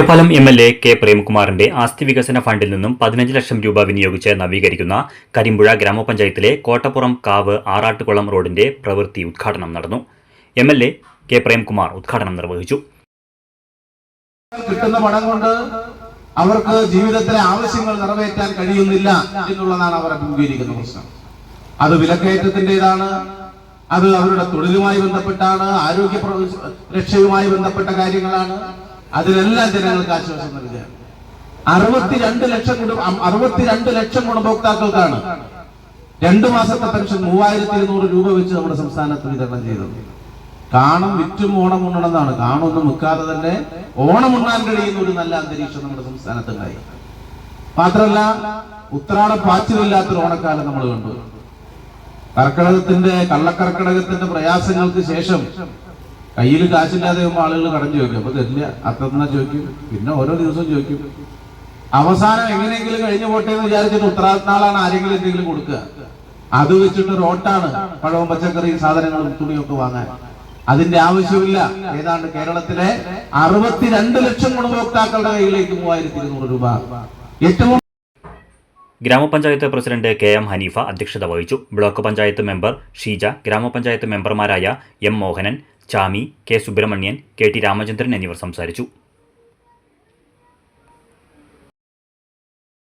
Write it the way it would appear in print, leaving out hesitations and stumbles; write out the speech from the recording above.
Ottapalam MLA. K പ്രേംകുമാറിന്റെ ആസ്തി വികസന ഫണ്ടിൽ നിന്നും 15 ലക്ഷം രൂപ വിനിയോഗിച്ച് നവീകരിക്കുന്ന കരിമ്പുഴ ഗ്രാമപഞ്ചായത്തിലെ കോട്ടപ്പുറം കാവ് ആറാട്ടുകുളം റോഡിന്റെ പ്രവൃത്തി ഉദ്ഘാടനം നടന്നു. എം.എൽ.എ. കെ പ്രേംകുമാർ ഉദ്ഘാടനം നിർവഹിച്ചു. കിട്ടുന്ന പണം കൊണ്ട് അവർക്ക് ജീവിതത്തിലെ ആവശ്യങ്ങൾ നിറവേറ്റാൻ കഴിയുന്നില്ല എന്നുള്ളതാണ് അവർ അഭിമുഖീകരിക്കുന്ന പ്രശ്നം. അത് വിലക്കയറ്റത്തിൻ്റെതാണ്, അത് അവരുടെ തൊഴിലുമായി ബന്ധപ്പെട്ടാണ്, ആരോഗ്യ രക്ഷയുമായി ബന്ധപ്പെട്ട കാര്യങ്ങളാണ്. അതിലെല്ലാം ജനങ്ങൾക്ക് ആശ്വാസം നൽകുകയാണ്. 62 ലക്ഷം ഗുണഭോക്താക്കൾക്കാണ് 2 മാസത്തെ പെൻഷൻ 3200 രൂപ വെച്ച് നമ്മുടെ സംസ്ഥാനത്ത് വിതരണം ചെയ്തത്. കാണം വിറ്റും ഓണം ഉണ്ണണമെന്നാണ്. കാണൊന്നും വിൽക്കാതെ തന്നെ ഓണം ഉണ്ണാൻ കഴിയുന്ന ഒരു നല്ല അന്തരീക്ഷം നമ്മുടെ സംസ്ഥാനത്തുണ്ടായി. മാത്രമല്ല, ഉത്രാട പാച്ചിലില്ലാത്തൊരു ഓണക്കാലം നമ്മൾ കണ്ടു. കള്ളക്കർക്കിടകത്തിന്റെ പ്രയാസങ്ങൾക്ക് ശേഷം കയ്യിൽ കാശില്ലാതെ ആളുകൾ കടം ചോദിക്കും. അപ്പൊ തരില്ല, അത്തന്ന ചോദിക്കും, പിന്നെ ഓരോ ദിവസവും ചോദിക്കും. അവസാനം എങ്ങനെയെങ്കിലും കഴിഞ്ഞു പോട്ടെ എന്ന് വിചാരിച്ചിട്ട് ഉത്തരാനാളാണ് ആരെങ്കിലും എന്തെങ്കിലും കൊടുക്കുക. അത് വെച്ചിട്ട് റോട്ടാണ് പഴവും പച്ചക്കറിയും സാധനങ്ങളും തുണിയൊക്കെ വാങ്ങാൻ. അതിന്റെ ആവശ്യമില്ല. ഏതാണ്ട് കേരളത്തിലെ 62 ലക്ഷം ഗുണഭോക്താക്കളുടെ കയ്യിലേക്ക് 3200 രൂപ. ഏറ്റവും ഗ്രാമപഞ്ചായത്ത് പ്രസിഡന്റ് കെ എം ഹനീഫ അധ്യക്ഷത വഹിച്ചു. ബ്ലോക്ക് പഞ്ചായത്ത് മെമ്പർ ഷീജ, ഗ്രാമപഞ്ചായത്ത് മെമ്പർമാരായ M Mohanan, Chami, K Subramanian, K T Ramachandran എന്നിവർ സംസാരിച്ചു.